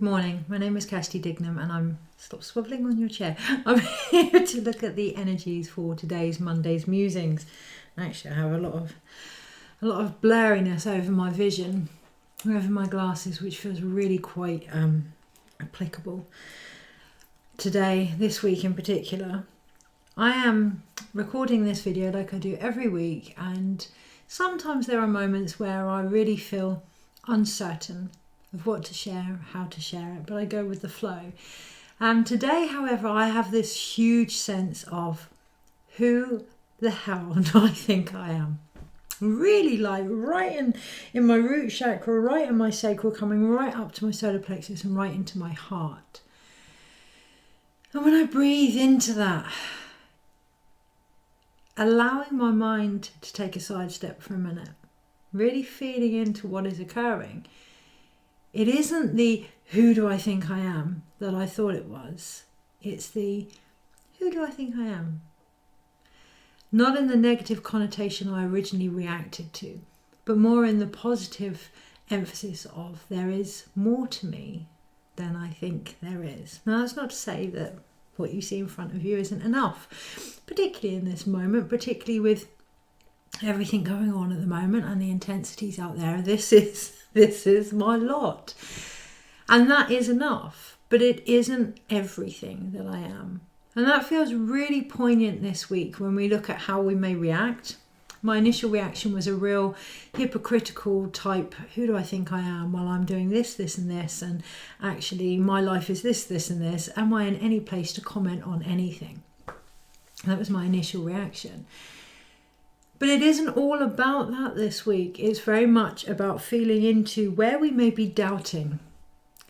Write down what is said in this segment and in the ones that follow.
morning, my name is Kirsty Dignam and stop swivelling on your chair. I'm here to look at the energies for today's Monday's Musings. Actually, I have a lot of blurriness over my vision, over my glasses, which feels really quite applicable today, this week in particular. I am recording this video like I do every week, and sometimes there are moments where I really feel uncertain of what to share, how to share it, but I go with the flow. Today, however, I have this huge sense of who the hell do I think I am? Really, like right in my root chakra, right in my sacral, coming right up to my solar plexus and right into my heart. And when I breathe into that, allowing my mind to take a sidestep for a minute, really feeling into what is occurring, it isn't the who do I think I am that I thought it was. It's the who do I think I am? Not in the negative connotation I originally reacted to, but more in the positive emphasis of there is more to me than I think there is. Now, that's not to say that what you see in front of you isn't enough, particularly in this moment, particularly with everything going on at the moment and the intensities out there. This is my lot, and that is enough, but it isn't everything that I am. And that feels really poignant this week when we look at how we may react. My initial reaction was a real hypocritical type, who do I think I am? Well, I'm doing this, this and this, and actually my life is this, this and this. Am I in any place to comment on anything? That was my initial reaction. But it isn't all about that this week. It's very much about feeling into where we may be doubting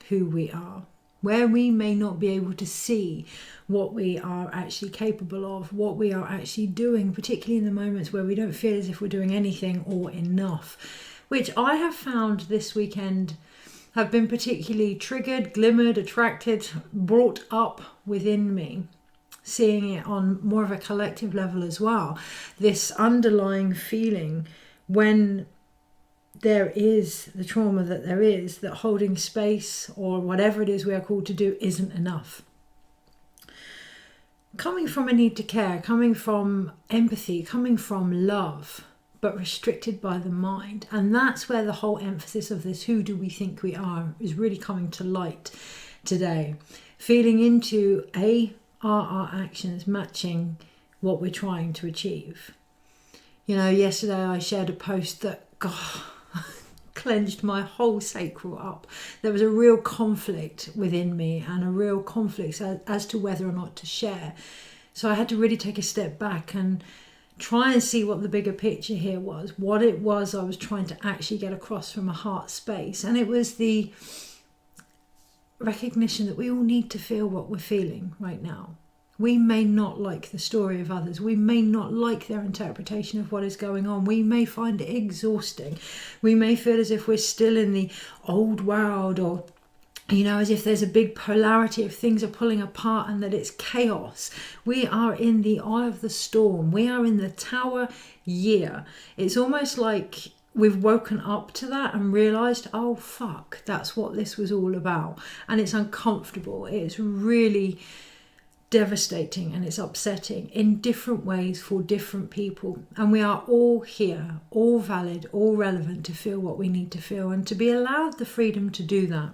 who we are, where we may not be able to see what we are actually capable of, what we are actually doing, particularly in the moments where we don't feel as if we're doing anything or enough, which I have found this weekend have been particularly triggered, glimmered, attracted, brought up within me. Seeing it on more of a collective level as well. This underlying feeling when there is the trauma that there is, that holding space or whatever it is we are called to do isn't enough. Coming from a need to care, coming from empathy, coming from love, but restricted by the mind. And that's where the whole emphasis of this who do we think we are is really coming to light today. Feeling into are our actions matching what we're trying to achieve? You know, yesterday I shared a post that, clenched my whole sacral up. There was a real conflict within me and a real conflict as to whether or not to share. So I had to really take a step back and try and see what the bigger picture here was, what it was I was trying to actually get across from a heart space. And it was the recognition that we all need to feel what we're feeling right now. We may not like the story of others. We may not like their interpretation of what is going on. We may find it exhausting. We may feel as if we're still in the old world, or, you know, as if there's a big polarity of things are pulling apart and that it's chaos. We are in the eye of the storm. We are in the tower year. It's almost like we've woken up to that and realised, oh fuck, that's what this was all about. And it's uncomfortable. It's really devastating and it's upsetting in different ways for different people. And we are all here, all valid, all relevant to feel what we need to feel and to be allowed the freedom to do that.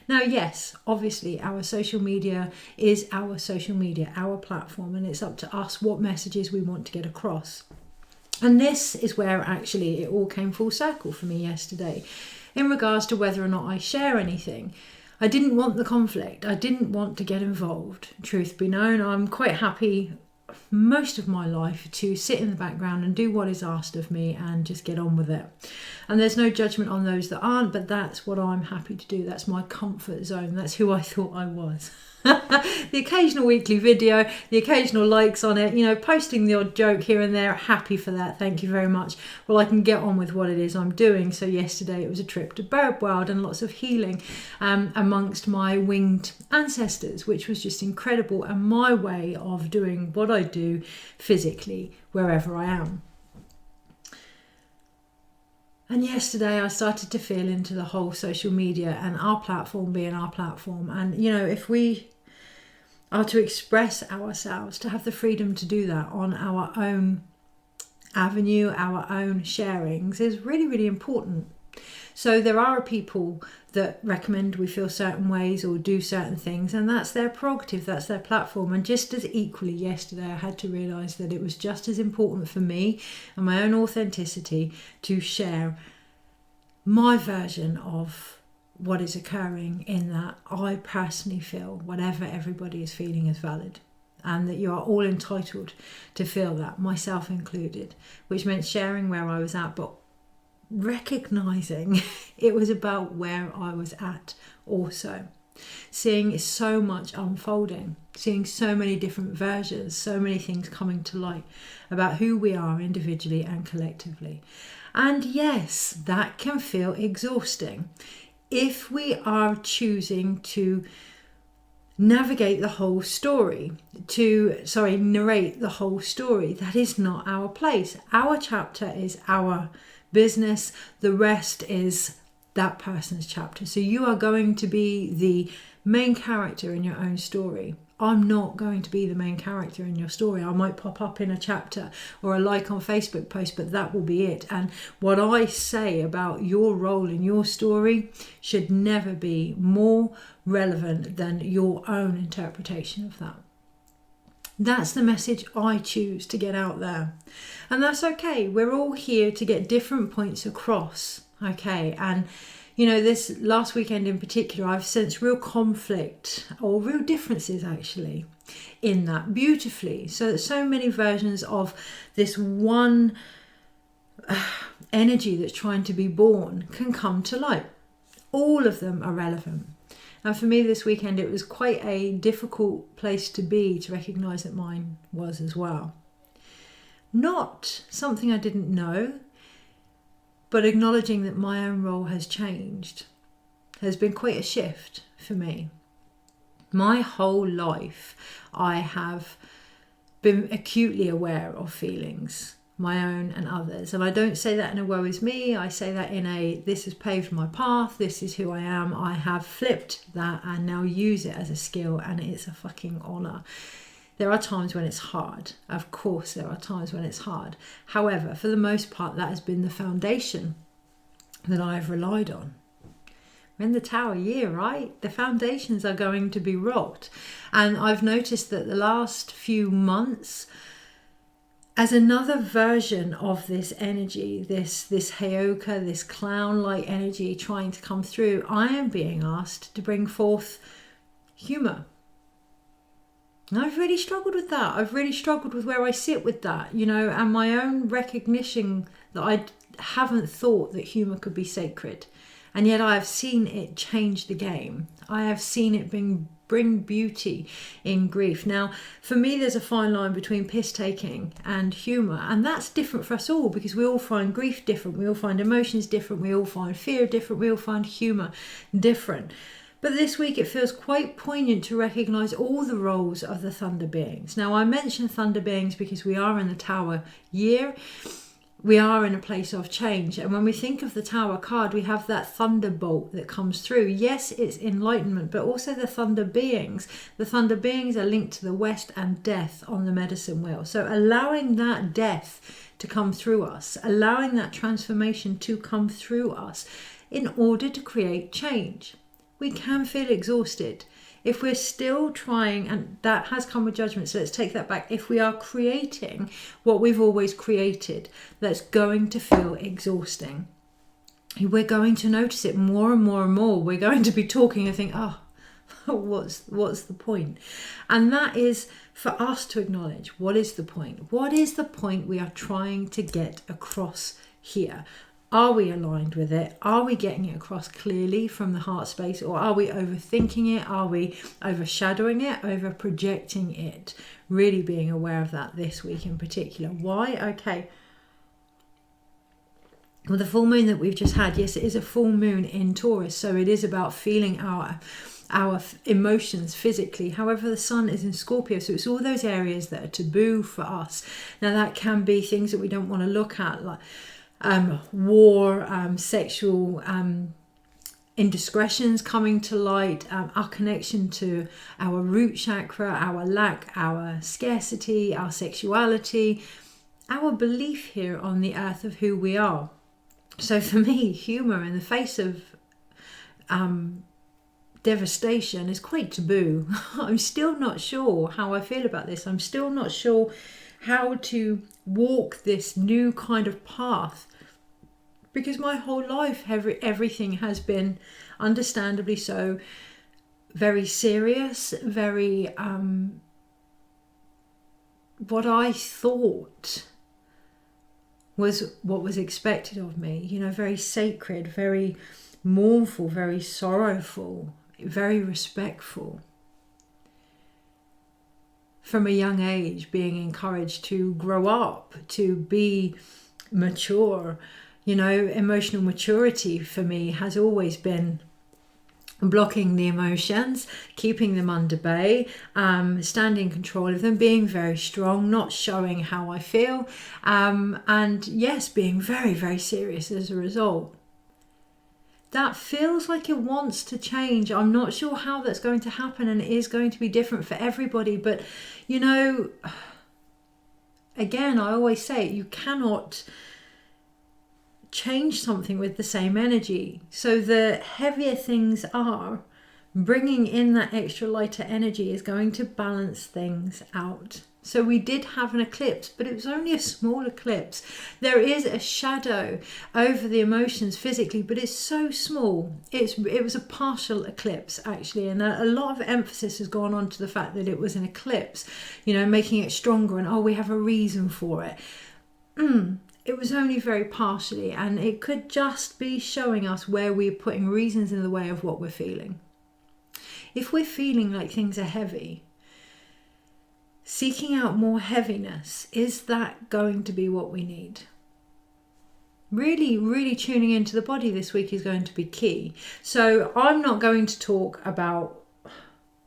Now, yes, obviously our social media is our social media, our platform, and it's up to us what messages we want to get across. And this is where actually it all came full circle for me yesterday in regards to whether or not I share anything. I didn't want the conflict. I didn't want to get involved. Truth be known, I'm quite happy most of my life to sit in the background and do what is asked of me and just get on with it. And there's no judgment on those that aren't, but that's what I'm happy to do. That's my comfort zone. That's who I thought I was. The occasional weekly video, the occasional likes on it, you know, posting the odd joke here and there, happy for that, thank you very much. Well, I can get on with what it is I'm doing. So yesterday it was a trip to Bird World and lots of healing amongst my winged ancestors, which was just incredible, and my way of doing what I do physically wherever I am. And yesterday I started to feel into the whole social media and our platform being our platform. And, you know, if we are to express ourselves, to have the freedom to do that on our own avenue, our own sharings, is really, really important. So there are people that recommend we feel certain ways or do certain things, and that's their prerogative, that's their platform. And just as equally yesterday, I had to realise that it was just as important for me and my own authenticity to share my version of what is occurring, in that I personally feel whatever everybody is feeling is valid, and that you are all entitled to feel that, myself included, which meant sharing where I was at, but recognizing it was about where I was at also. Seeing so much unfolding, seeing so many different versions, so many things coming to light about who we are individually and collectively. And yes, that can feel exhausting if we are choosing to navigate the whole story, narrate the whole story. That is not our place. Our chapter is our business. The rest is that person's chapter. So you are going to be the main character in your own story. I'm not going to be the main character in your story. I might pop up in a chapter or a like on Facebook post, but that will be it. And what I say about your role in your story should never be more relevant than your own interpretation of that. That's the message I choose to get out there. And that's okay. We're all here to get different points across. Okay. And you know, this last weekend in particular, I've sensed real conflict, or real differences actually, in that beautifully. So that so many versions of this one energy that's trying to be born can come to light. All of them are relevant. And for me this weekend, it was quite a difficult place to be, to recognise that mine was as well. Not something I didn't know, but acknowledging that my own role has changed has been quite a shift for me. My whole life, I have been acutely aware of feelings, my own and others. And I don't say that in a woe is me. I say that in a, this has paved my path. This is who I am. I have flipped that and now use it as a skill, and it's a fucking honour. There are times when it's hard. Of course, there are times when it's hard. However, for the most part, that has been the foundation that I've relied on. We're in the Tower year, right? The foundations are going to be rocked. And I've noticed that the last few months, as another version of this energy, this Heyoka, this clown-like energy trying to come through, I am being asked to bring forth humour. And I've really struggled with that. I've really struggled with where I sit with that, you know, and my own recognition that I haven't thought that humour could be sacred. And yet I have seen it change the game. I have seen it bring beauty in grief. Now, for me, there's a fine line between piss-taking and humour. And that's different for us all, because we all find grief different. We all find emotions different. We all find fear different. We all find humour different. But this week it feels quite poignant to recognise all the roles of the thunder beings. Now, I mention thunder beings because we are in the Tower year. We are in a place of change. And when we think of the Tower card, we have that thunderbolt that comes through. Yes, it's enlightenment, but also the thunder beings. The thunder beings are linked to the West and death on the medicine wheel. So allowing that death to come through us, allowing that transformation to come through us in order to create change. We can feel exhausted if we're still trying, and that has come with judgment, so let's take that back. If we are creating what we've always created, that's going to feel exhausting. We're going to notice it more and more and more. We're going to be talking and think, oh, what's the point? And that is for us to acknowledge, what is the point? What is the point we are trying to get across here? Are we aligned with it? Are we getting it across clearly from the heart space? Or are we overthinking it? Are we overshadowing it? Over projecting it? Really being aware of that this week in particular. Why? Okay. Well, the full moon that we've just had, yes, it is a full moon in Taurus. So it is about feeling our emotions physically. However, the sun is in Scorpio, so it's all those areas that are taboo for us. Now, that can be things that we don't want to look at, like war, sexual indiscretions coming to light, our connection to our root chakra, our lack, our scarcity, our sexuality, our belief here on the earth of who we are. So for me, humour in the face of devastation is quite taboo. I'm still not sure how I feel about this. I'm still not sure how to walk this new kind of path, because my whole life everything has been, understandably so, very serious, very what I thought was what was expected of me, you know, very sacred, very mournful, very sorrowful, very respectful. From a young age, being encouraged to grow up, to be mature. You know, emotional maturity for me has always been blocking the emotions, keeping them under bay, standing in control of them, being very strong, not showing how I feel, and yes, being very, very serious as a result. That feels like it wants to change. I'm not sure how that's going to happen, and it is going to be different for everybody. But, you know, again, I always say you cannot change something with the same energy. So the heavier things are, bringing in that extra lighter energy is going to balance things out. So we did have an eclipse, but it was only a small eclipse. There is a shadow over the emotions physically, but it's so small. It was a partial eclipse, actually, and a lot of emphasis has gone on to the fact that it was an eclipse, you know, making it stronger, and we have a reason for it. It was only very partially, and it could just be showing us where we're putting reasons in the way of what we're feeling. If we're feeling like things are heavy, seeking out more heaviness, is that going to be what we need? Really, really tuning into the body this week is going to be key. So I'm not going to talk about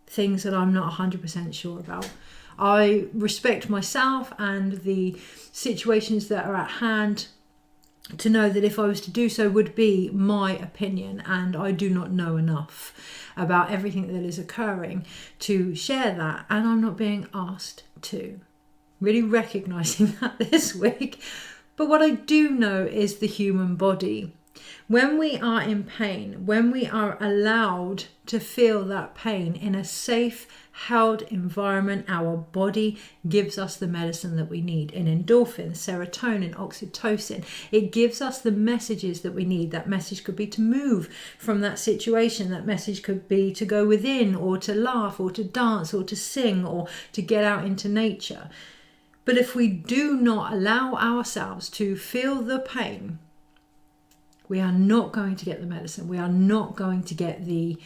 things that I'm not 100% sure about. I respect myself and the situations that are at hand to know that if I was to do so would be my opinion, and I do not know enough about everything that is occurring to share that, and I'm not being asked to. Really recognizing that this week. But what I do know is the human body. When we are in pain, when we are allowed to feel that pain in a safe, held environment, our body gives us the medicine that we need in endorphins, serotonin, oxytocin. It gives us the messages that we need. That message could be to move from that situation. That message could be to go within, or to laugh, or to dance, or to sing, or to get out into nature. But if we do not allow ourselves to feel the pain, we are not going to get the medicine. We are not going to get the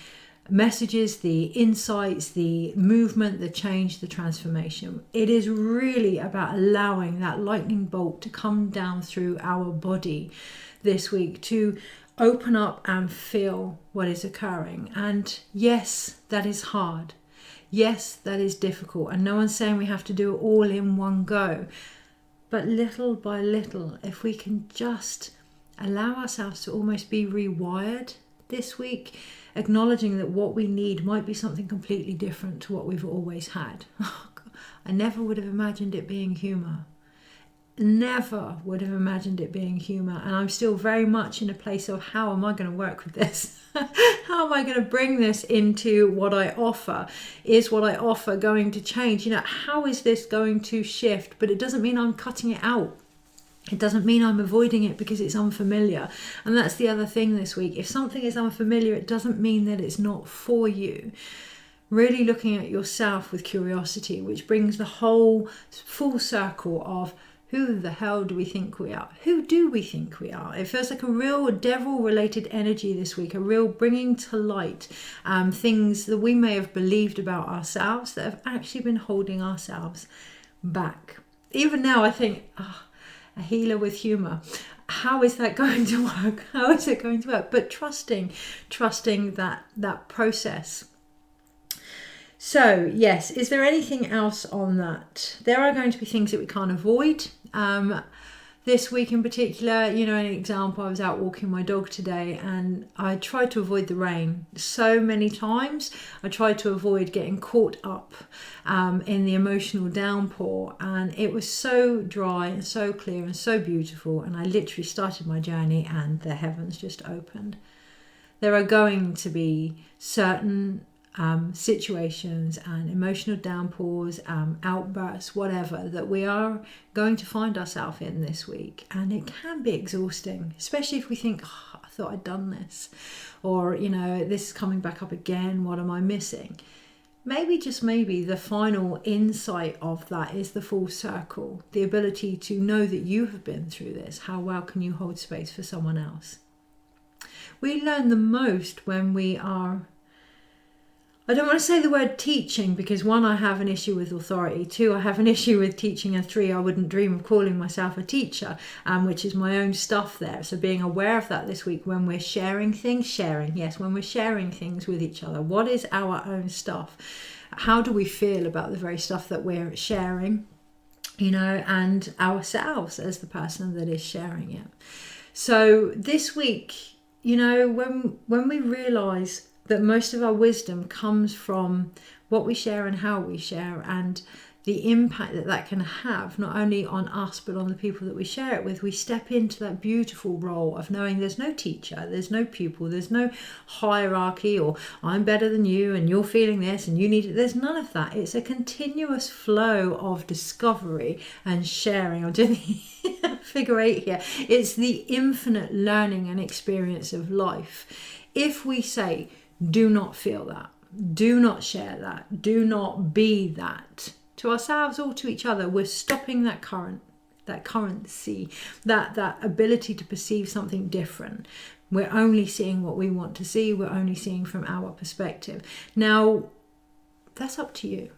messages, the insights, the movement, the change, the transformation. It is really about allowing that lightning bolt to come down through our body this week, to open up and feel what is occurring. And yes, that is hard. Yes, that is difficult. And no one's saying we have to do it all in one go. But little by little, if we can just allow ourselves to almost be rewired this week, acknowledging that what we need might be something completely different to what we've always had. I never would have imagined it being humour. Never would have imagined it being humour. And I'm still very much in a place of, how am I going to work with this? How am I going to bring this into what I offer? Is what I offer going to change? You know, how is this going to shift? But it doesn't mean I'm cutting it out. It doesn't mean I'm avoiding it because it's unfamiliar. And that's the other thing this week. If something is unfamiliar, it doesn't mean that it's not for you. Really looking at yourself with curiosity, which brings the whole full circle of, who the hell do we think we are? Who do we think we are? It feels like a real devil-related energy this week, a real bringing to light things that we may have believed about ourselves that have actually been holding ourselves back. Even now I think, a healer with humour. How is that going to work? How is it going to work? But trusting that process. So yes, is there anything else on that? There are going to be things that we can't avoid. this week in particular, you know, an example, I was out walking my dog today and I tried to avoid the rain so many times. I tried to avoid getting caught up in the emotional downpour, and it was so dry and so clear and so beautiful, and I literally started my journey and the heavens just opened. There are going to be certain situations and emotional downpours, outbursts, whatever, that we are going to find ourselves in this week. And it can be exhausting, especially if we think, oh, I thought I'd done this. Or, you know, this is coming back up again. What am I missing? Maybe, just maybe, the final insight of that is the full circle. The ability to know that you have been through this. How well can you hold space for someone else? We learn the most when we are, I don't want to say the word teaching, because 1, I have an issue with authority. 2, I have an issue with teaching. And 3, I wouldn't dream of calling myself a teacher, which is my own stuff there. So being aware of that this week when we're sharing things, when we're sharing things with each other. What is our own stuff? How do we feel about the very stuff that we're sharing, you know, and ourselves as the person that is sharing it? So this week, you know, when we realise that most of our wisdom comes from what we share and how we share, and the impact that that can have not only on us but on the people that we share it with, we step into that beautiful role of knowing there's no teacher, there's no pupil, there's no hierarchy, or I'm better than you and you're feeling this and you need it. There's none of that. It's a continuous flow of discovery and sharing. I'm doing the figure 8 here. It's the infinite learning and experience of life. If we say, do not feel that, do not share that, do not be that, to ourselves or to each other, we're stopping that currency, that ability to perceive something different. We're only seeing what we want to see. We're only seeing from our perspective. Now, that's up to you.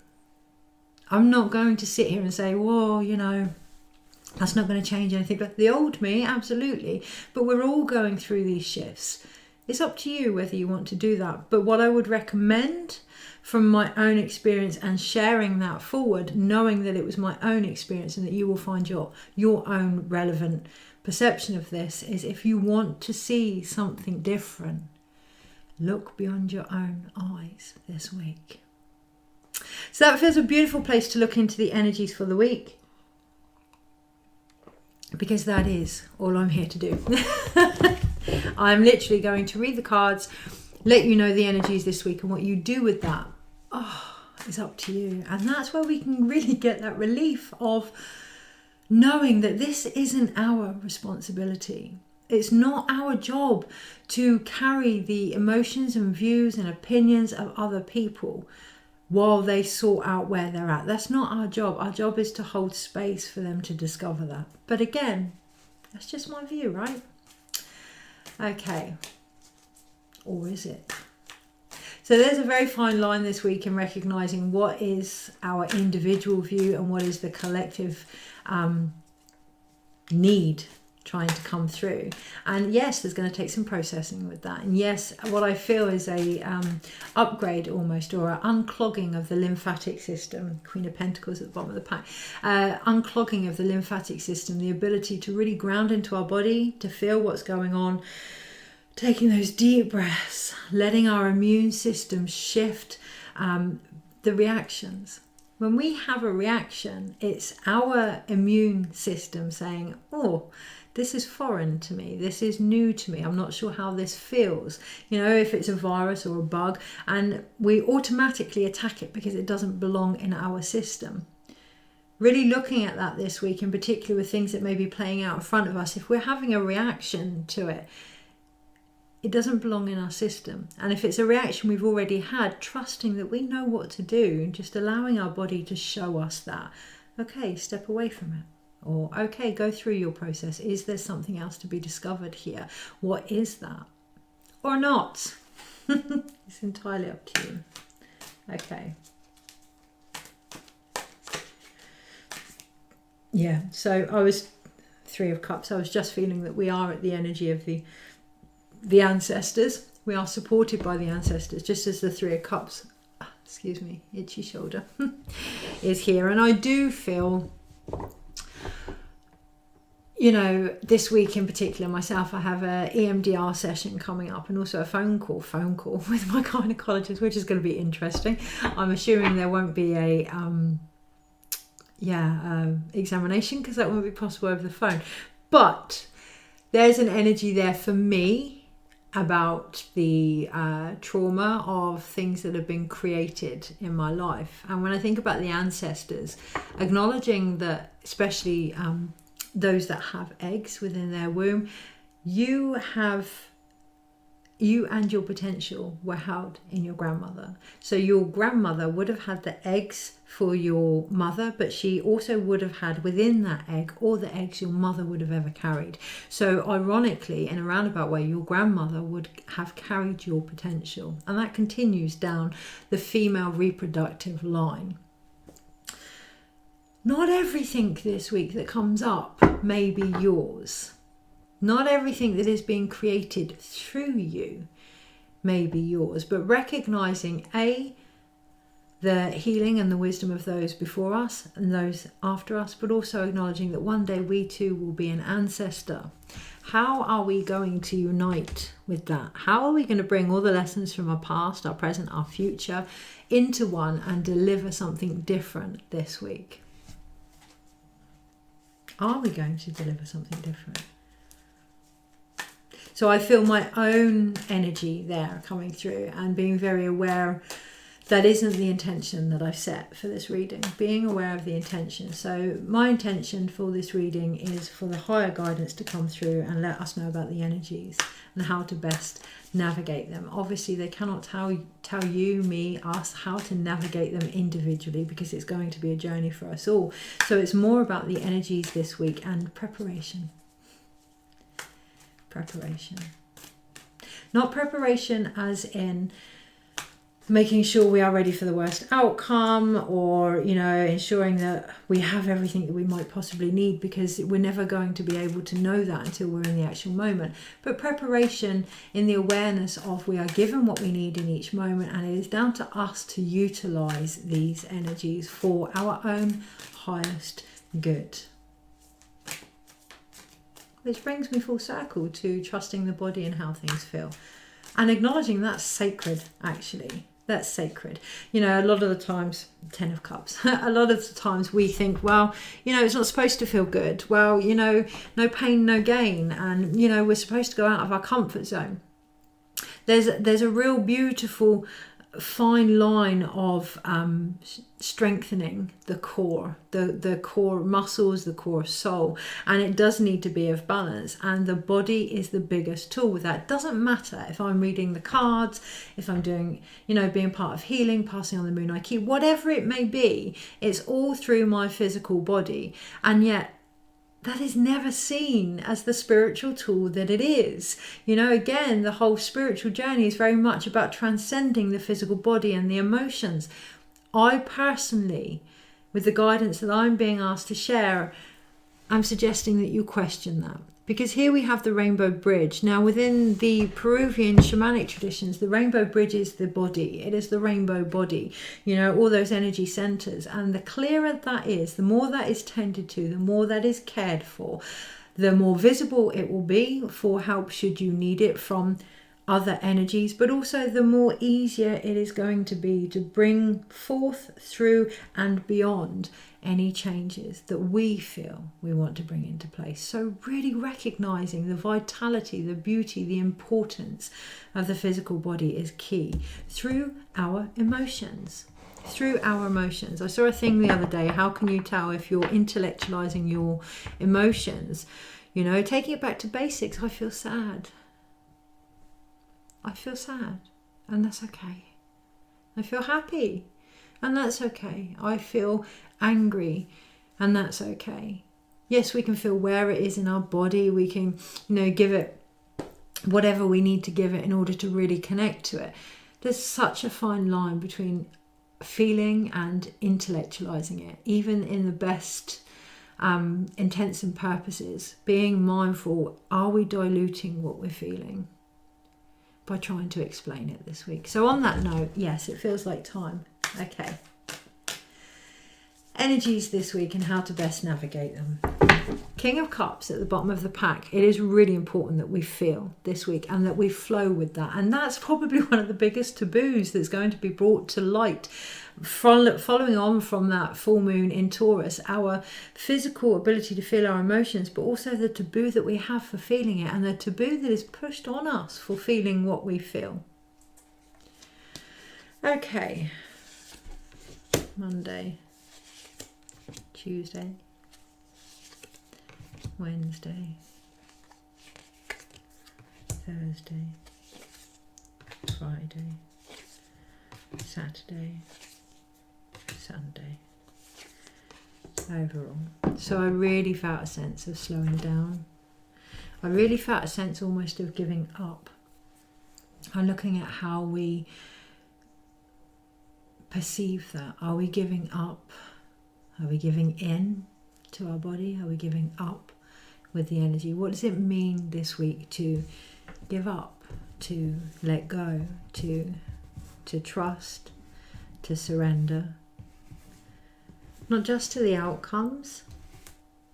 I'm not going to sit here and say, well, you know, that's not going to change anything. But the old me, absolutely. But we're all going through these shifts. It's up to you whether you want to do that. But what I would recommend from my own experience and sharing that forward, knowing that it was my own experience and that you will find your own relevant perception of this, is if you want to see something different, look beyond your own eyes this week. So that feels a beautiful place to look into the energies for the week, because that is all I'm here to do. I'm literally going to read the cards, let you know the energies this week, and what you do with that, is up to you. And that's where we can really get that relief of knowing that this isn't our responsibility. It's not our job to carry the emotions and views and opinions of other people while they sort out where they're at. That's not our job. Our job is to hold space for them to discover that. But again, that's just my view, right? Okay. Or is it? So there's a very fine line this week in recognising what is our individual view and what is the collective need trying to come through. And yes, there's going to take some processing with that. And yes, what I feel is a upgrade almost, or an unclogging of the lymphatic system. Queen of Pentacles at the bottom of the pack. Unclogging of the lymphatic system, the ability to really ground into our body, to feel what's going on, taking those deep breaths, letting our immune system shift the reactions. When we have a reaction, it's our immune system saying, oh, this is foreign to me. This is new to me. I'm not sure how this feels. You know, if it's a virus or a bug, and we automatically attack it because it doesn't belong in our system. Really looking at that this week, in particular with things that may be playing out in front of us. If we're having a reaction to it, it doesn't belong in our system. And if it's a reaction we've already had, trusting that we know what to do and just allowing our body to show us that. Okay, step away from it. Or, okay, go through your process. Is there something else to be discovered here? What is that? Or not? It's entirely up to you. Okay. Yeah, so I was 3 of Cups. I was just feeling that we are at the energy of the ancestors. We are supported by the ancestors, just as the 3 of Cups, excuse me, itchy shoulder, is here. And I do feel, you know, this week in particular, myself, I have a EMDR session coming up, and also a phone call with my gynecologist, which is going to be interesting. I'm assuming there won't be a examination, because that won't be possible over the phone. But there's an energy there for me about the trauma of things that have been created in my life. And when I think about the ancestors, acknowledging that, especially those that have eggs within their womb, you and your potential were held in your grandmother. So your grandmother would have had the eggs for your mother, but she also would have had within that egg all the eggs your mother would have ever carried. So ironically, in a roundabout way, your grandmother would have carried your potential, and that continues down the female reproductive line. Not everything this week that comes up may be yours. Not everything that is being created through you may be yours, but recognizing the healing and the wisdom of those before us and those after us, but also acknowledging that one day we too will be an ancestor. How are we going to unite with that? How are we going to bring all the lessons from our past, our present, our future into one and deliver something different this week? Are we going to deliver something different? So I feel my own energy there coming through, and being very aware that isn't the intention that I've set for this reading. Being aware of the intention. So my intention for this reading is for the higher guidance to come through and let us know about the energies and how to best navigate them. Obviously, they cannot tell you, me, us how to navigate them individually, because it's going to be a journey for us all. So it's more about the energies this week and preparation. Preparation. Not preparation as in making sure we are ready for the worst outcome, or, you know, ensuring that we have everything that we might possibly need, because we're never going to be able to know that until we're in the actual moment. But preparation in the awareness of we are given what we need in each moment, and it is down to us to utilize these energies for our own highest good. Which brings me full circle to trusting the body and how things feel, and acknowledging that's sacred. Actually, that's sacred. You know, a lot of the times, 10 of Cups, a lot of the times we think, well, you know, it's not supposed to feel good. Well, you know, no pain, no gain. And, you know, we're supposed to go out of our comfort zone. There's a real beautiful fine line of strengthening the core, the core muscles, the core soul, and it does need to be of balance, and the body is the biggest tool with that. It doesn't matter if I'm reading the cards, if I'm doing, you know, being part of healing, passing on the moon IQ, whatever it may be, it's all through my physical body, and yet that is never seen as the spiritual tool that it is. You know, again, the whole spiritual journey is very much about transcending the physical body and the emotions. I personally, with the guidance that I'm being asked to share, I'm suggesting that you question that. Because here we have the rainbow bridge. Now, within the Peruvian shamanic traditions, the rainbow bridge is the body. It is the rainbow body, you know, all those energy centers. And the clearer that is, the more that is tended to, the more that is cared for, the more visible it will be for help should you need it from other energies, but also the more easier it is going to be to bring forth, through and beyond any changes that we feel we want to bring into place. So really recognizing the vitality, the beauty, the importance of the physical body is key through our emotions. Through our emotions. I saw a thing the other day, how can you tell if you're intellectualizing your emotions? You know, taking it back to basics, I feel sad. I feel sad, and that's okay. I feel happy, and that's okay. I feel angry, and that's okay. Yes, we can feel where it is in our body. We can, you know, give it whatever we need to give it in order to really connect to it. There's such a fine line between feeling and intellectualizing it, even in the best intents and purposes. Being mindful, are we diluting what we're feeling by trying to explain it this week? So on that note, yes, it feels like time. Okay. Energies this week and how to best navigate them. King of Cups at the bottom of the pack. It is really important that we feel this week and that we flow with that. And that's probably one of the biggest taboos that's going to be brought to light. Following on from that full moon in Taurus, our physical ability to feel our emotions, but also the taboo that we have for feeling it, and the taboo that is pushed on us for feeling what we feel. Okay, Monday, Tuesday, Wednesday, Thursday, Friday, Saturday, Sunday. Overall, so I really felt a sense of slowing down. I really felt a sense almost of giving up. I'm looking at how we perceive that. Are we giving up? Are we giving in to our body? Are we giving up with the energy? What does it mean this week to give up, to let go, to trust, to surrender? Not just to the outcomes,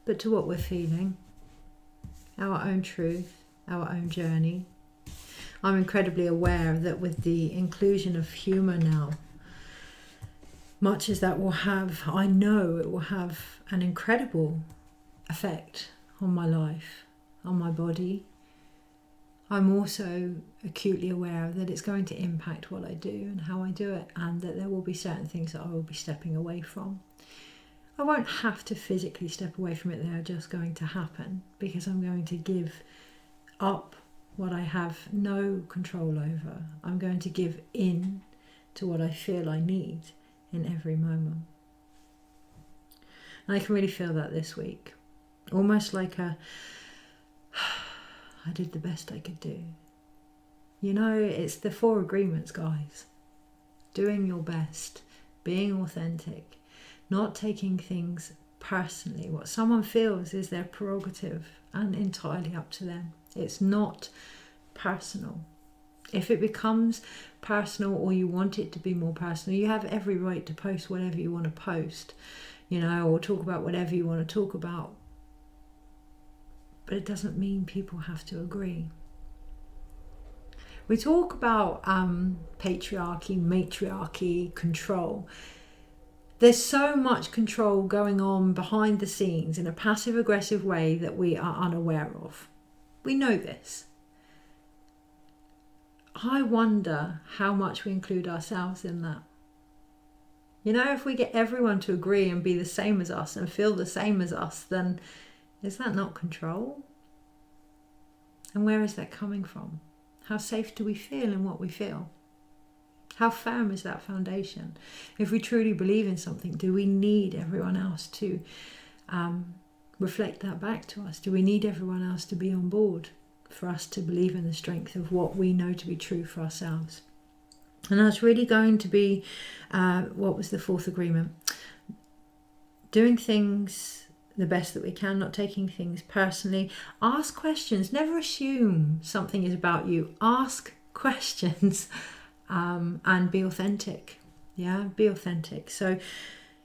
but to what we're feeling, our own truth, our own journey. I'm incredibly aware that with the inclusion of humour now, much as that will have, I know it will have an incredible effect on my life, on my body. I'm also acutely aware that it's going to impact what I do and how I do it, and that there will be certain things that I will be stepping away from. I won't have to physically step away from it, they're just going to happen because I'm going to give up what I have no control over. I'm going to give in to what I feel I need in every moment. And I can really feel that this week. Almost like I did the best I could do. You know, it's the 4 agreements, guys. Doing your best, being authentic, not taking things personally. What someone feels is their prerogative and entirely up to them. It's not personal. If it becomes personal, or you want it to be more personal, you have every right to post whatever you want to post, you know, or talk about whatever you want to talk about. But it doesn't mean people have to agree. We talk about patriarchy, matriarchy, control. There's so much control going on behind the scenes in a passive-aggressive way that we are unaware of. We know this. I wonder how much we include ourselves in that. You know, if we get everyone to agree and be the same as us and feel the same as us, then is that not control? And where is that coming from? How safe do we feel in what we feel? How firm is that foundation? If we truly believe in something, do we need everyone else to reflect that back to us? Do we need everyone else to be on board for us to believe in the strength of what we know to be true for ourselves? And that's really going to be, what was the 4th agreement? Doing things the best that we can, not taking things personally. Ask questions. Never assume something is about you. Ask questions and be authentic. Yeah, be authentic. So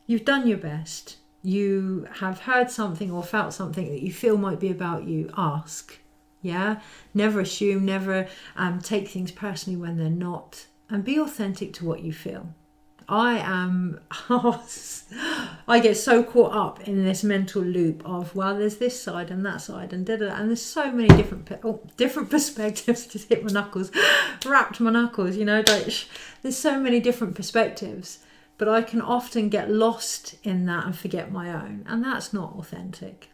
you've done your best. You have heard something or felt something that you feel might be about you. Ask. Yeah, never assume, never take things personally when they're not, and be authentic to what you feel. I get so caught up in this mental loop of, well, there's this side and that side and da-da, and there's so many different perspectives. Just hit my knuckles, wrapped my knuckles, you know, there's so many different perspectives, but I can often get lost in that and forget my own, and that's not authentic.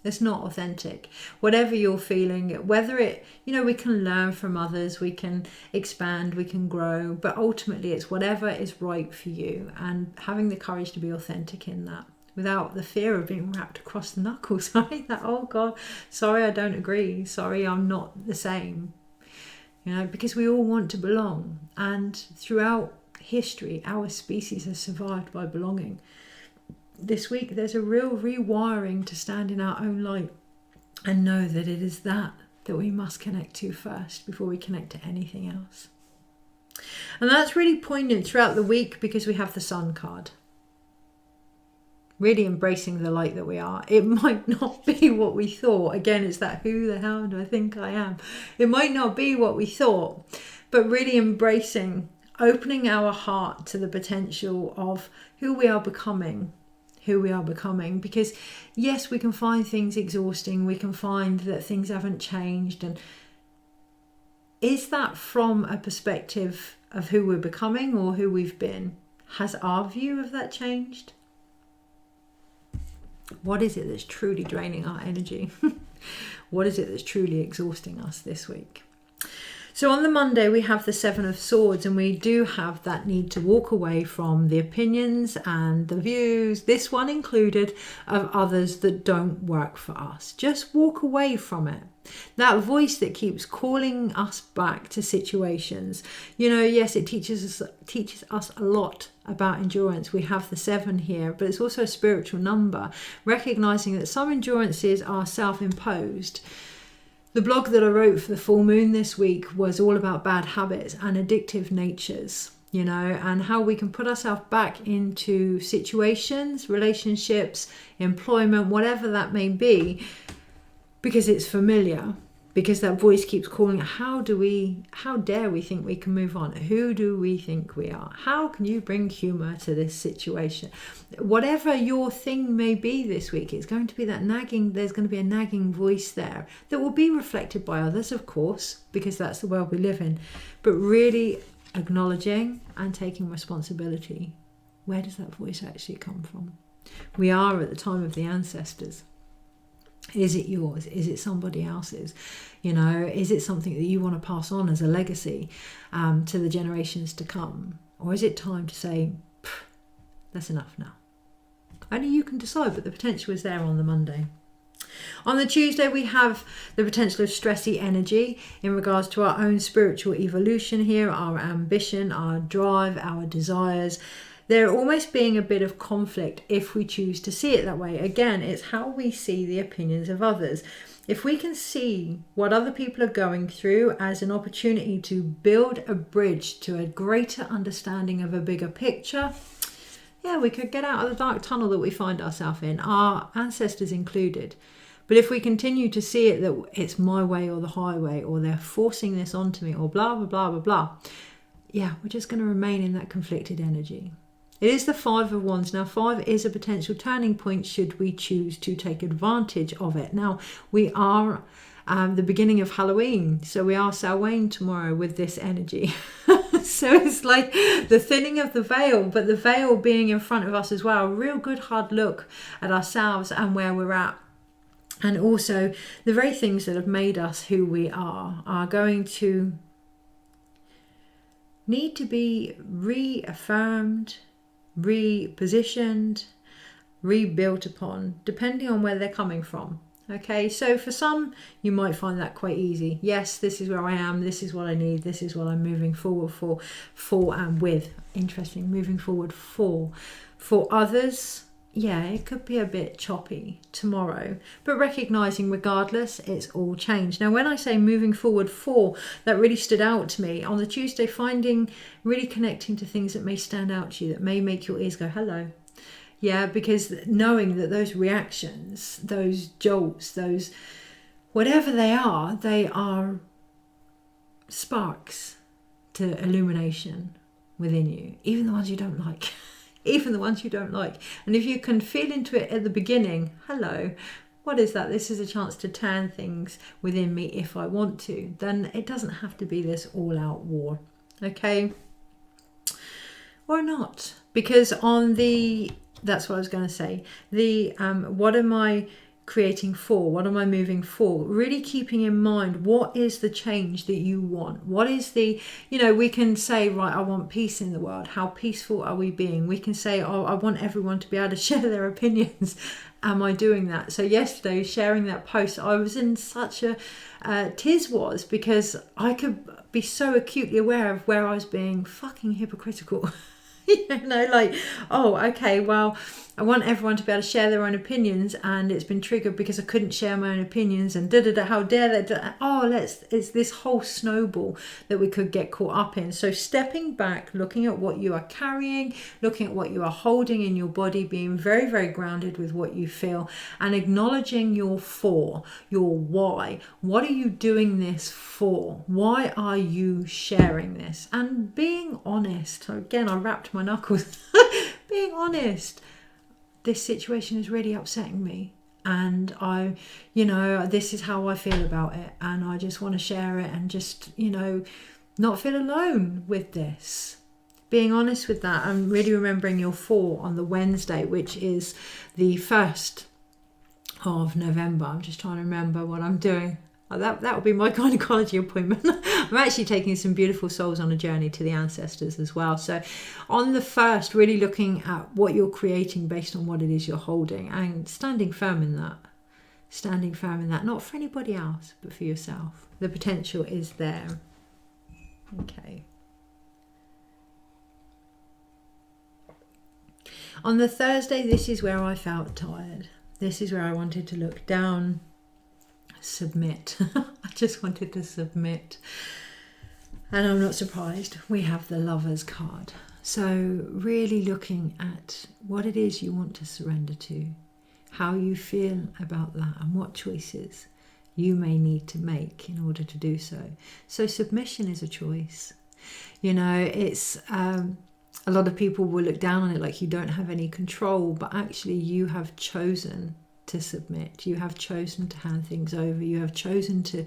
It's not authentic. Whatever you're feeling, whether it, you know, we can learn from others, we can expand, we can grow, but ultimately it's whatever is right for you, and having the courage to be authentic in that without the fear of being wrapped across the knuckles, right? That, oh God, sorry, I don't agree. Sorry, I'm not the same. You know, because we all want to belong, and throughout history, our species has survived by belonging. This week there's a real rewiring to stand in our own light and know that it is that we must connect to first before we connect to anything else. And that's really poignant throughout the week because we have the Sun card. really embracing the light that we are. It might not be what we thought. Again, it's that, who the hell do I think I am? It might not be what we thought, but really embracing, opening our heart to the potential of who we are becoming. Because yes, we can find things exhausting. We can find that things haven't changed. And is that from a perspective of who we're becoming or who we've been? Has our view of that changed? What is it that's truly draining our energy? What is it that's truly exhausting us this week? So on the Monday, we have the Seven of Swords, and we do have that need to walk away from the opinions and the views, this one included, of others that don't work for us. Just walk away from it. That voice that keeps calling us back to situations. Yes, it teaches us a lot about endurance. We have the 7 here, but it's also a spiritual number, recognizing that some endurances are self-imposed. The blog that I wrote for the full moon this week was all about bad habits and addictive natures, and how we can put ourselves back into situations, relationships, employment, whatever that may be, because it's familiar, because that voice keeps calling. How dare we think we can move on? Who do we think we are? How can you bring humor to this situation? Whatever your thing may be this week, it's going to be that nagging, there's going to be a nagging voice there that will be reflected by others, of course, because that's the world we live in, but really acknowledging and taking responsibility. Where does that voice actually come from? We are at the time of the ancestors. Is it yours? Is it somebody else's? Is it something that you want to pass on as a legacy to the generations to come? Or is it time to say, that's enough now? Only you can decide, but the potential is there on the Monday. On the Tuesday, we have the potential of stressy energy in regards to our own spiritual evolution here, our ambition, our drive, our desires. There almost being a bit of conflict if we choose to see it that way. Again, it's how we see the opinions of others. If we can see what other people are going through as an opportunity to build a bridge to a greater understanding of a bigger picture, we could get out of the dark tunnel that we find ourselves in, our ancestors included. But if we continue to see it that it's my way or the highway, or they're forcing this onto me, or blah, blah, blah, blah, blah, we're just going to remain in that conflicted energy. It is the 5 of Wands. Now, 5 is a potential turning point should we choose to take advantage of it. Now, we are the beginning of Halloween, so we are Samhain tomorrow with this energy. So it's like the thinning of the veil, but the veil being in front of us as well. A real good hard look at ourselves and where we're at. And also the very things that have made us who we are going to need to be reaffirmed, repositioned, rebuilt upon, depending on where they're coming from. Okay, so for some, you might find that quite easy. Yes, this is where I am, this is what I need, this is what I'm moving forward for and with. Interesting, moving forward for. For others, it could be a bit choppy tomorrow, but recognizing regardless, it's all change. Now, when I say moving forward for, that really stood out to me on the Tuesday, really connecting to things that may stand out to you, that may make your ears go, hello. Because knowing that those reactions, those jolts, those, whatever they are sparks to illumination within you, even the ones you don't like. Even the ones you don't like. And if you can feel into it at the beginning, hello, what is that? This is a chance to turn things within me if I want to. Then it doesn't have to be this all-out war. Okay? Or not. Because that's what I was going to say. What am I creating for? What am I moving for? Really keeping in mind, what is the change that you want? What is we can say, right, I want peace in the world. How peaceful are we being? We can say, I want everyone to be able to share their opinions. Am I doing that? So yesterday, sharing that post, I was in such a because I could be so acutely aware of where I was being fucking hypocritical. I want everyone to be able to share their own opinions, and it's been triggered because I couldn't share my own opinions, and how dare they? It's this whole snowball that we could get caught up in. So stepping back, looking at what you are carrying, looking at what you are holding in your body, being very, very grounded with what you feel, and acknowledging your for, your why. What are you doing this for? Why are you sharing this? And being honest. Again, I wrapped my knuckles. Being honest. This situation is really upsetting me, and this is how I feel about it, and I just want to share it and just, not feel alone with this. Being honest with that, and really remembering your for on the Wednesday, which is the 1st of November. I'm just trying to remember what I'm doing. That would be my gynecology appointment. I'm actually taking some beautiful souls on a journey to the ancestors as well. So on the 1st, really looking at what you're creating based on what it is you're holding, and standing firm in that. Standing firm in that, not for anybody else, but for yourself. The potential is there. Okay. On the Thursday, this is where I felt tired. This is where I wanted to look down, submit. I just wanted to submit. And I'm not surprised. We have the Lovers card. So really looking at what it is you want to surrender to, how you feel about that, and what choices you may need to make in order to do so. So submission is a choice. It's a lot of people will look down on it like you don't have any control, but actually you have chosen to submit. You have chosen to hand things over. You have chosen to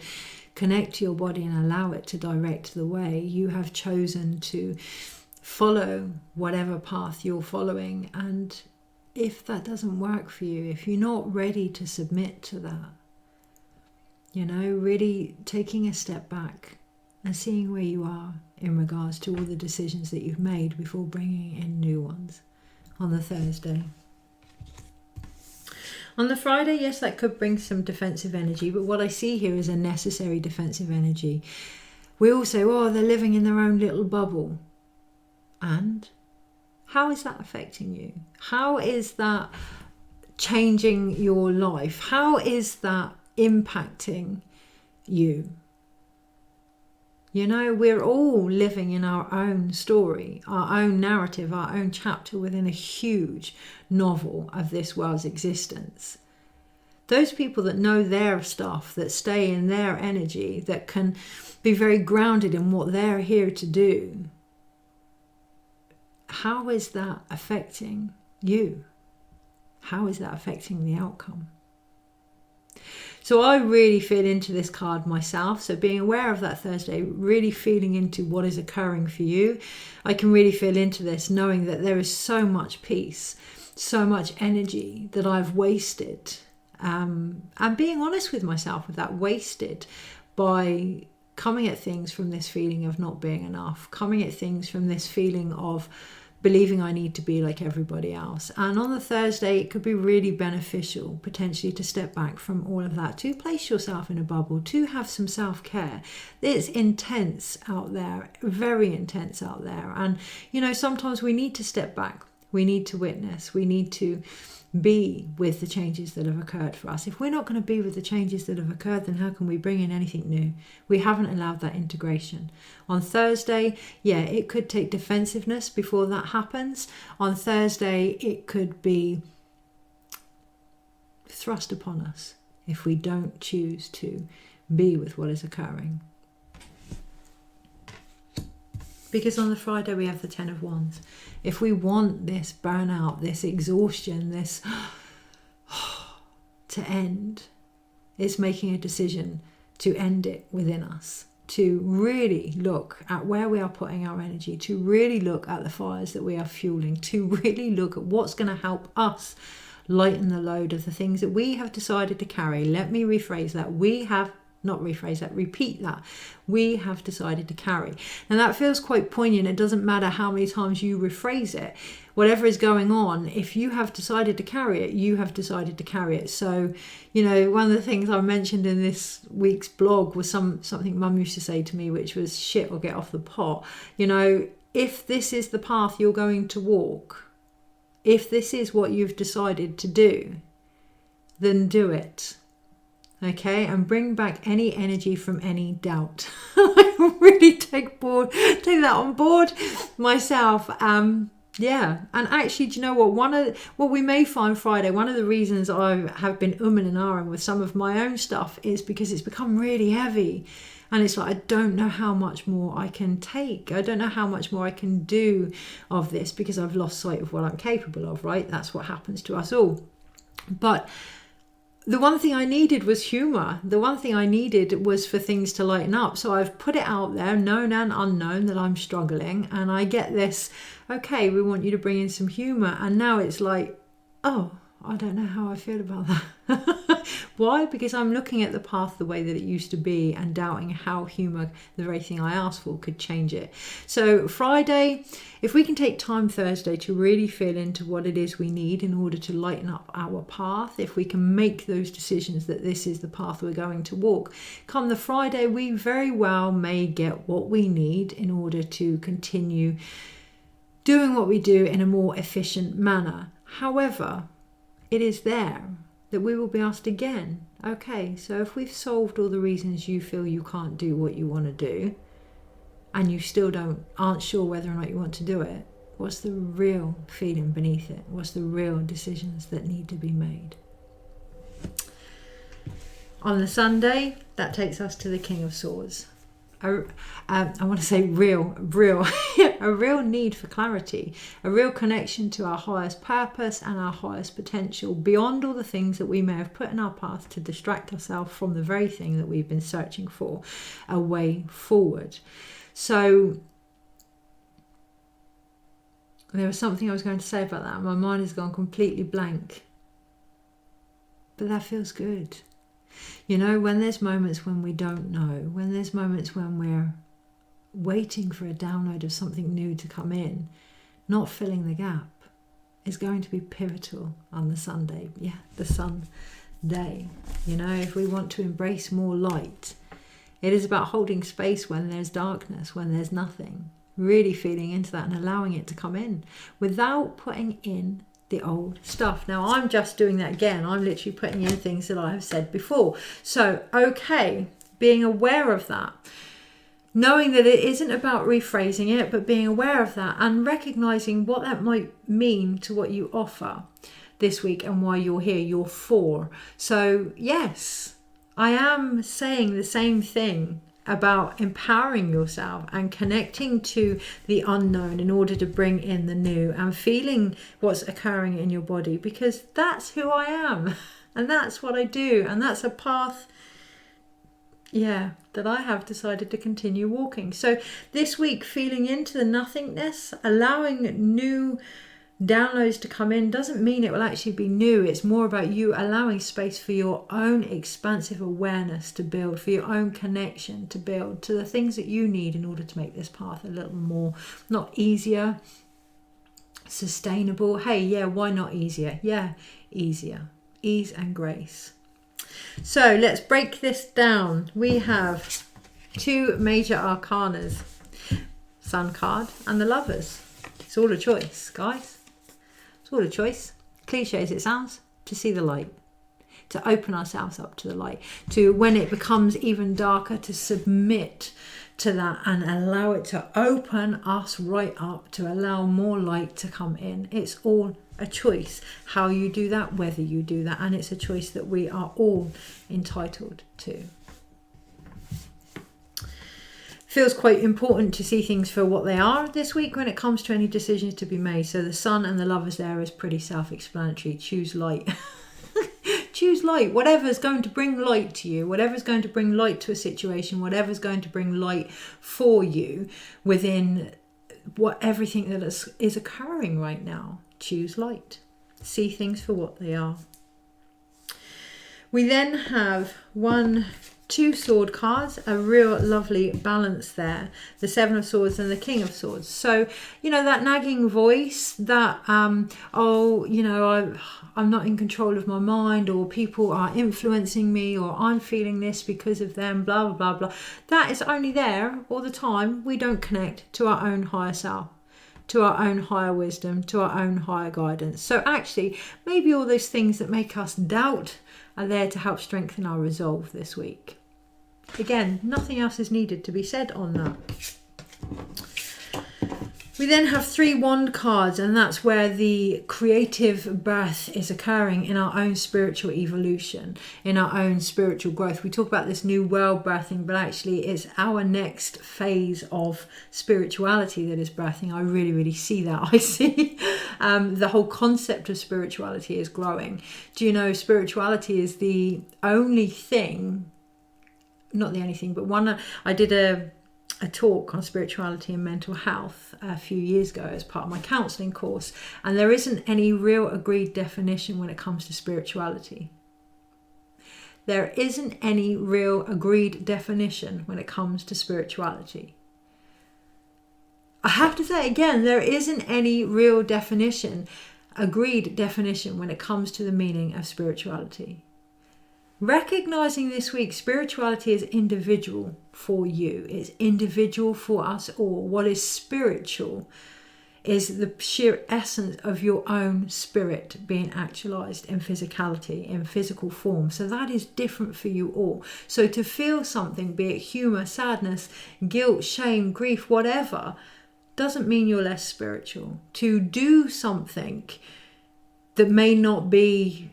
connect to your body and allow it to direct the way. You have chosen to follow whatever path you're following. And if that doesn't work for you, if you're not ready to submit to that, really taking a step back and seeing where you are in regards to all the decisions that you've made before bringing in new ones on the Thursday. On the Friday, yes, that could bring some defensive energy, but what I see here is a necessary defensive energy. We all say, they're living in their own little bubble. And how is that affecting you? How is that changing your life? How is that impacting you? We're all living in our own story, our own narrative, our own chapter within a huge novel of this world's existence. Those people that know their stuff, that stay in their energy, that can be very grounded in what they're here to do, how is that affecting you? How is that affecting the outcome? So I really feel into this card myself. So being aware of that Thursday, really feeling into what is occurring for you. I can really feel into this, knowing that there is so much peace, so much energy that I've wasted. And being honest with myself with that, wasted by coming at things from this feeling of not being enough, coming at things from this feeling of believing I need to be like everybody else. And on the Thursday, it could be really beneficial potentially to step back from all of that, to place yourself in a bubble, to have some self-care. It's intense out there, very intense out there. And, sometimes we need to step back. We need to witness. We need to be with the changes that have occurred for us. If we're not going to be with the changes that have occurred, then how can we bring in anything new? We haven't allowed that integration. On Thursday, it could take defensiveness before that happens. On Thursday, it could be thrust upon us if we don't choose to be with what is occurring. Because on the Friday we have the 10 of Wands. If we want this burnout, this exhaustion, this to end, it's making a decision to end it within us, to really look at where we are putting our energy, to really look at the fires that we are fueling, to really look at what's going to help us lighten the load of the things that we have decided to carry. Let me rephrase that. Repeat that. We have decided to carry. And that feels quite poignant. It doesn't matter how many times you rephrase it. Whatever is going on, if you have decided to carry it, you have decided to carry it. So, one of the things I mentioned in this week's blog was something Mum used to say to me, which was shit or get off the pot. If this is the path you're going to walk, if this is what you've decided to do, then do it. Okay, and bring back any energy from any doubt. I really take that on board myself. Yeah, and actually, do you know what we may find Friday, one of the reasons I have been umming and ahhing with some of my own stuff is because it's become really heavy. And it's like, I don't know how much more I can take. I don't know how much more I can do of this because I've lost sight of what I'm capable of, right? That's what happens to us all. But the one thing I needed was humour. The one thing I needed was for things to lighten up. So I've put it out there, known and unknown, that I'm struggling. And I get this, okay, we want you to bring in some humour. And now it's like, oh, I don't know how I feel about that. Why? Because I'm looking at the path the way that it used to be and doubting how humour, the very thing I asked for, could change it. So Friday, if we can take time Thursday to really feel into what it is we need in order to lighten up our path, if we can make those decisions that this is the path we're going to walk, come the Friday, we very well may get what we need in order to continue doing what we do in a more efficient manner. However, it is there that we will be asked again, okay, so if we've solved all the reasons you feel you can't do what you want to do, and you still aren't sure whether or not you want to do it, what's the real feeling beneath it? What's the real decisions that need to be made? On the Sunday, that takes us to the King of Swords. I want to say real, a real need for clarity, a real connection to our highest purpose and our highest potential beyond all the things that we may have put in our path to distract ourselves from the very thing that we've been searching for, a way forward. So there was something I was going to say about that. My mind has gone completely blank. But that feels good. You know, when there's moments when we don't know, when there's moments when we're waiting for a download of something new to come in, not filling the gap is going to be pivotal on the Sunday. Yeah, the Sunday. You know, if we want to embrace more light, it is about holding space when there's darkness, when there's nothing, really feeling into that and allowing it to come in without putting in the old stuff. Now I'm just doing that again. I'm literally putting in things that I have said before. So, okay, being aware of that, knowing that it isn't about rephrasing it, but being aware of that and recognizing what that might mean to what you offer this week and why you're here, you're for. So yes, I am saying the same thing about empowering yourself and connecting to the unknown in order to bring in the new and feeling what's occurring in your body, because that's who I am and that's what I do, and that's a path that I have decided to continue walking. So this week, feeling into the nothingness, allowing new downloads to come in doesn't mean it will actually be new. It's more about you allowing space for your own expansive awareness to build, for your own connection to build to the things that you need in order to make this path a little more, not easier, sustainable. Hey, yeah, why not easier? Yeah, easier. Ease and grace. So let's break this down. We have two major arcanas, Sun card and the Lovers. It's all a choice, guys. It's all a choice. Cliche as it sounds, to see the light, to open ourselves up to the light, to, when it becomes even darker, to submit to that and allow it to open us right up, to allow more light to come in. It's all a choice how you do that, whether you do that, and it's a choice that we are all entitled to. Feels quite important to see things for what they are this week when it comes to any decisions to be made. So the Sun and the Lovers there is pretty self-explanatory. Choose light. Choose light. Whatever's going to bring light to you, whatever's going to bring light to a situation, whatever's going to bring light for you within everything that is occurring right now. Choose light. See things for what they are. We then have two sword cards, a real lovely balance there, the Seven of Swords and the King of Swords. So, you know, that nagging voice that, I'm not in control of my mind, or people are influencing me, or I'm feeling this because of them, blah, blah, blah, blah. That is only there all the time we don't connect to our own higher self. to our own higher wisdom, to our own higher guidance. So actually, maybe all those things that make us doubt are there to help strengthen our resolve this week. Again, nothing else is needed to be said on that. We then have 3 wand cards, and that's where the creative birth is occurring in our own spiritual evolution, in our own spiritual growth. We talk about this new world birthing, but actually it's our next phase of spirituality that is birthing. I really, really see that. I see the whole concept of spirituality is growing. Do you know, spirituality is the only thing, not the only thing, but one, I did a talk on spirituality and mental health a few years ago as part of my counselling course, and there isn't any real agreed definition when it comes to spirituality. There isn't any real agreed definition when it comes to spirituality. I have to say again, there isn't any real definition, agreed definition when it comes to the meaning of spirituality. Recognizing this week, spirituality is individual for you. It's individual for us all. What is spiritual is the sheer essence of your own spirit being actualized in physicality, in physical form. So that is different for you all. So to feel something, be it humor, sadness, guilt, shame, grief, whatever, doesn't mean you're less spiritual. To do something that may not be,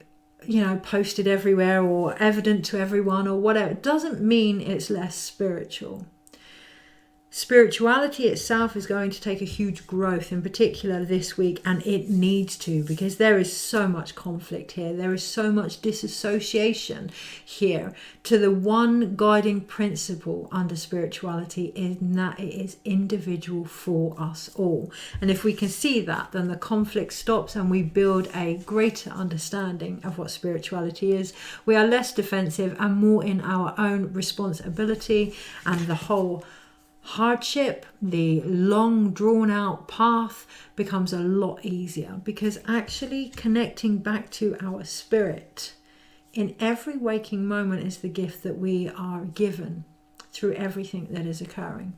posted everywhere or evident to everyone or whatever, it doesn't mean it's less spiritual. Spirituality itself is going to take a huge growth, in particular this week, and it needs to, because there is so much conflict here. There is so much disassociation here to the one guiding principle under spirituality, is that it is individual for us all. And if we can see that, then the conflict stops and we build a greater understanding of what spirituality is. We are less defensive and more in our own responsibility, and the whole hardship, the long drawn out path becomes a lot easier, because actually connecting back to our spirit in every waking moment is the gift that we are given through everything that is occurring,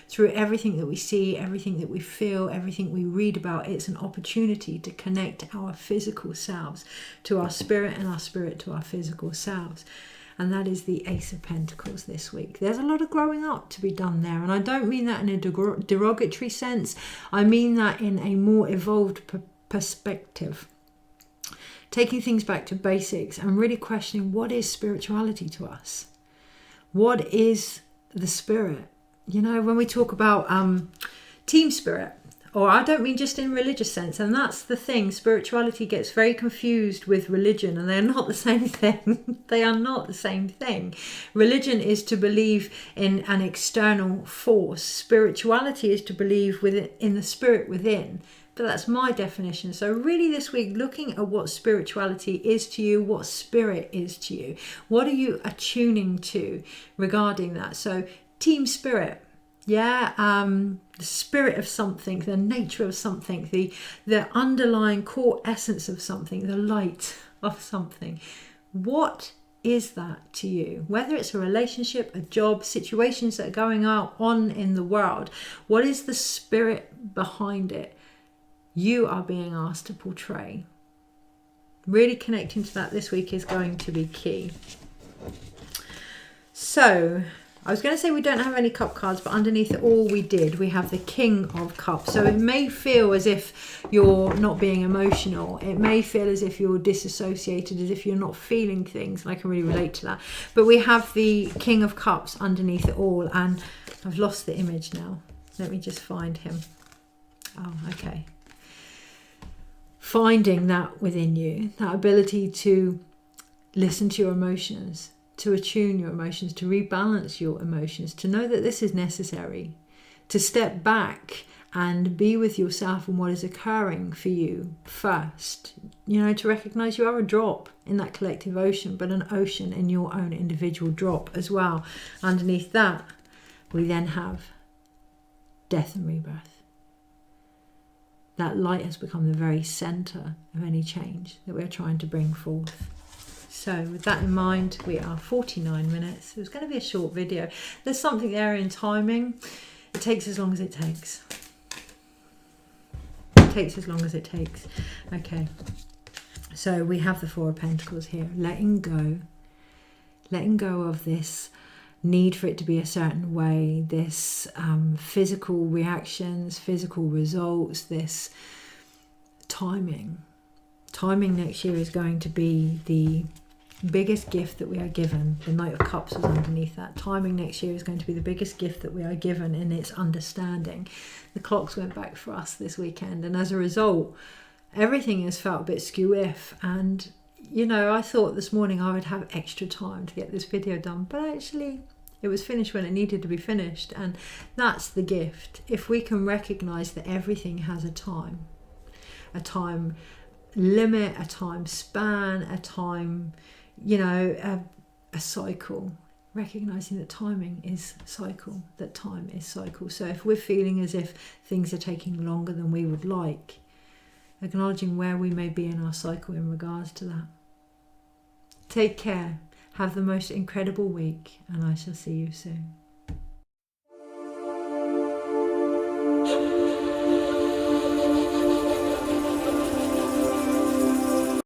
through everything that we see, everything that we feel, everything we read about. It's an opportunity to connect our physical selves to our spirit, and our spirit to our physical selves. And that is the Ace of Pentacles this week. There's a lot of growing up to be done there. And I don't mean that in a derogatory sense. I mean that in a more evolved perspective. Taking things back to basics and really questioning, what is spirituality to us? What is the spirit? When we talk about team spirit, or I don't mean just in religious sense, and that's the thing, spirituality gets very confused with religion, and they're not the same thing. They are not the same thing. Religion is to believe in an external force. Spirituality is to believe in the spirit within. But that's my definition. So really this week, looking at what spirituality is to you, what spirit is to you. What are you attuning to regarding that? So team spirit. The spirit of something, the nature of something, the underlying core essence of something, the light of something. What is that to you? Whether it's a relationship, a job, situations that are going on in the world, what is the spirit behind it you are being asked to portray? Really connecting to that this week is going to be key. So I was going to say we don't have any cup cards, but underneath it all we have the King of Cups. So it may feel as if you're not being emotional. It may feel as if you're disassociated, as if you're not feeling things. And I can really relate to that. But we have the King of Cups underneath it all. And I've lost the image now. Let me just find him. Oh, okay. Finding that within you, that ability to listen to your emotions, to attune your emotions, to rebalance your emotions, to know that this is necessary, to step back and be with yourself and what is occurring for you first. To recognize you are a drop in that collective ocean, but an ocean in your own individual drop as well. Underneath that, we then have death and rebirth. That light has become the very center of any change that we're trying to bring forth. So with that in mind, we are 49 minutes. It was going to be a short video. There's something there in timing. It takes as long as it takes. takes as long as it takes. Okay, so we have the Four of Pentacles here. Letting go of this need for it to be a certain way, this physical reactions, physical results, this timing. Timing next year is going to be the biggest gift that we are given. The Knight of Cups was underneath that. Timing next year is going to be the biggest gift that we are given in its understanding. The clocks went back for us this weekend, and as a result, everything has felt a bit skew-if. And, you know, I thought this morning I would have extra time to get this video done, but actually it was finished when it needed to be finished. And that's the gift. If we can recognize that everything has a time limit, a time span, a time, you know, a cycle. Recognizing that timing is cycle, that time is cycle. So if we're feeling as if things are taking longer than we would like, acknowledging where we may be in our cycle in regards to that. Take care. Have the most incredible week, and I shall see you soon.